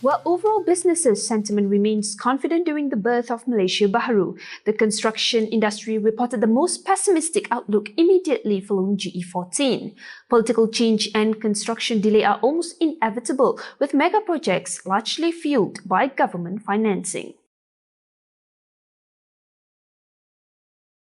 While overall businesses sentiment remains confident during the birth of Malaysia Baharu, the construction industry reported the most pessimistic outlook immediately following GE14. Political change and construction delay are almost inevitable, with mega projects largely fueled by government financing.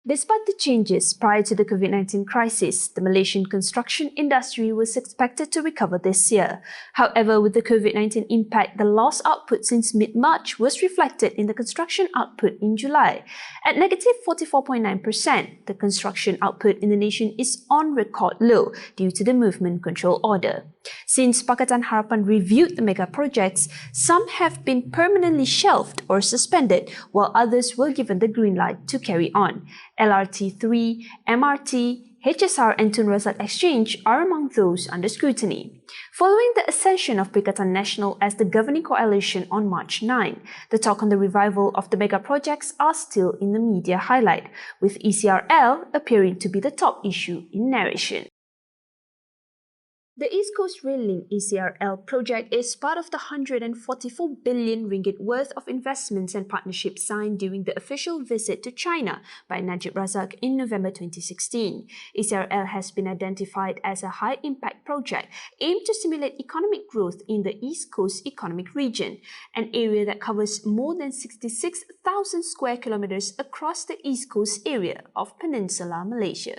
Despite the changes prior to the COVID-19 crisis, the Malaysian construction industry was expected to recover this year. However, with the COVID-19 impact, the lost output since mid-March was reflected in the construction output in July. At negative 44.9%, the construction output in the nation is on record low due to the movement control order. Since Pakatan Harapan reviewed the mega projects, some have been permanently shelved or suspended, while others were given the green light to carry on. LRT3, MRT, HSR and Tun Razak Exchange are among those under scrutiny. Following the ascension of Pakatan Nasional as the governing coalition on March 9, the talk on the revival of the mega projects are still in the media highlight, with ECRL appearing to be the top issue in narration. The East Coast Rail Link ECRL project is part of the 144 billion ringgit worth of investments and partnerships signed during the official visit to China by Najib Razak in November 2016. ECRL has been identified as a high-impact project aimed to stimulate economic growth in the East Coast Economic Region, an area that covers more than 66,000 square kilometers across the East Coast area of Peninsular Malaysia.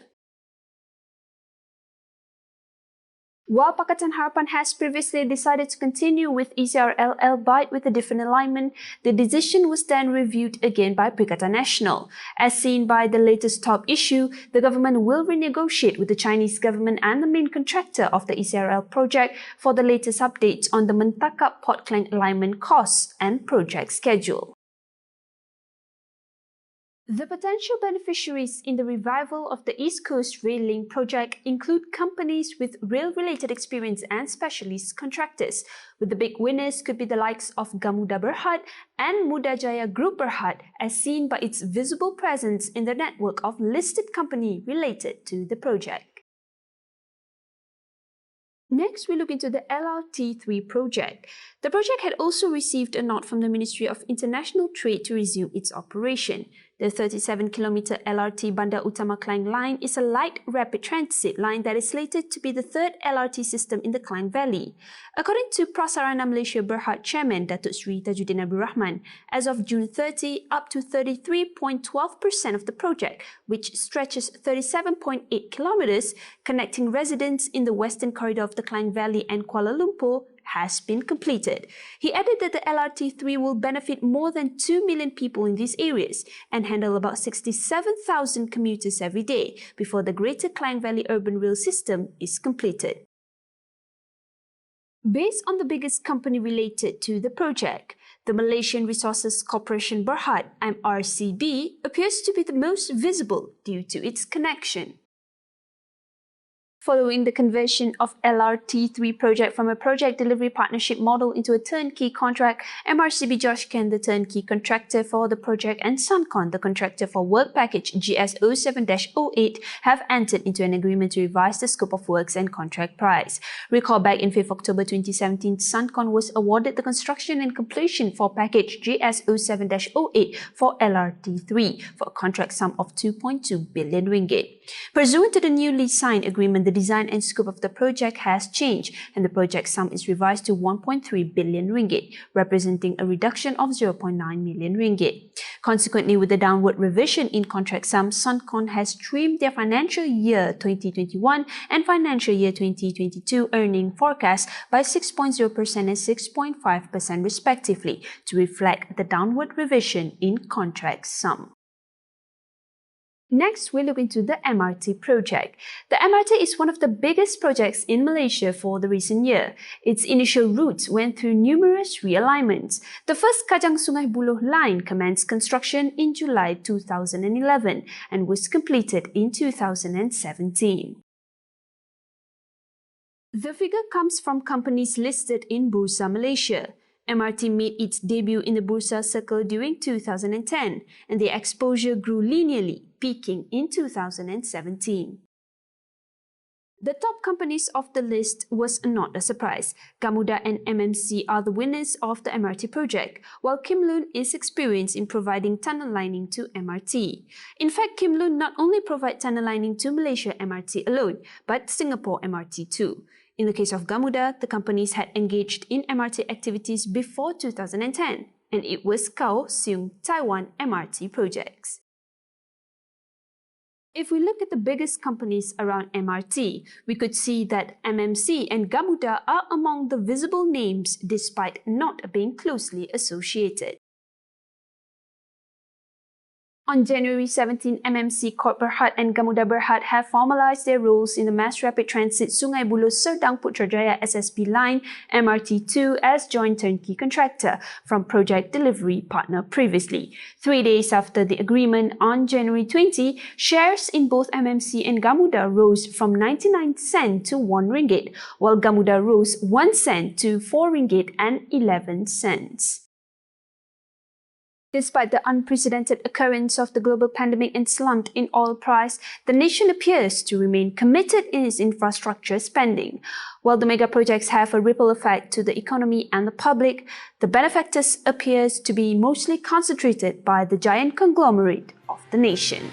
While Pakatan Harapan has previously decided to continue with ECRL albeit with a different alignment, the decision was then reviewed again by Pakatan Nasional. As seen by the latest top issue, the government will renegotiate with the Chinese government and the main contractor of the ECRL project for the latest updates on the Mentakap Port Klang alignment costs and project schedule. The potential beneficiaries in the revival of the East Coast Rail Link project include companies with rail-related experience and specialist contractors, with the big winners could be the likes of Gamuda Berhad and Mudajaya Group Berhad, as seen by its visible presence in the network of listed companies related to the project. Next, we look into the LRT3 project. The project had also received a nod from the Ministry of International Trade to resume its operation. The 37-kilometer LRT Bandar Utama Klang line is a light rapid transit line that is slated to be the third LRT system in the Klang Valley. According to Prasarana Malaysia Berhad Chairman Datuk Sri Tajuddin Abdul Rahman, as of June 30, up to 33.12% of the project, which stretches 37.8 kilometers, connecting residents in the western corridor of the Klang Valley and Kuala Lumpur, has been completed. He added that the LRT3 will benefit more than 2 million people in these areas and handle about 67,000 commuters every day before the Greater Klang Valley Urban Rail System is completed. Based on the biggest company related to the project, the Malaysian Resources Corporation Berhad, MRCB, appears to be the most visible due to its connection. Following the conversion of LRT3 project from a project delivery partnership model into a turnkey contract, MRCB Joshkan, the turnkey contractor for the project, and Suncon, the contractor for work package GS07-08, have entered into an agreement to revise the scope of works and contract price. Recall back in 5 October 2017, Suncon was awarded the construction and completion for package GS07-08 for LRT3 for a contract sum of 2.2 billion ringgit. Pursuant to the newly signed agreement, the design and scope of the project has changed and the project sum is revised to 1.3 billion ringgit, representing a reduction of 0.9 million ringgit. Consequently, with the downward revision in contract sum, Suncon has trimmed their financial year 2021 and financial year 2022 earning forecast by 6.0% and 6.5% respectively to reflect the downward revision in contract sum. Next, we look into the MRT project. The MRT is one of the biggest projects in Malaysia for the recent year. Its initial routes went through numerous realignments. The first Kajang Sungai Buloh line commenced construction in July 2011 and was completed in 2017. The figure comes from companies listed in Bursa Malaysia. MRT made its debut in the Bursa Circle during 2010, and the exposure grew linearly, peaking in 2017. The top companies of the list was not a surprise. Gamuda and MMC are the winners of the MRT project, while Kim Loon is experienced in providing tunnel lining to MRT. In fact, Kim Loon not only provide tunnel lining to Malaysia MRT alone, but Singapore MRT too. In the case of Gamuda, the companies had engaged in MRT activities before 2010, and it was Kaohsiung, Taiwan MRT projects. If we look at the biggest companies around MRT, we could see that MMC and Gamuda are among the visible names despite not being closely associated. On January 17, MMC Corp Berhad and Gamuda Berhad have formalized their roles in the Mass Rapid Transit Sungai Buloh Serdang Putrajaya SSP line MRT2 as joint turnkey contractor from project delivery partner previously. 3 days after the agreement on January 20, shares in both MMC and Gamuda rose from 99 cent to 1 ringgit, while Gamuda rose 1 cent to 4 ringgit and 11 cents. Despite the unprecedented occurrence of the global pandemic and slump in oil price, the nation appears to remain committed in its infrastructure spending. While the mega projects have a ripple effect to the economy and the public, the benefactors appears to be mostly concentrated by the giant conglomerate of the nation.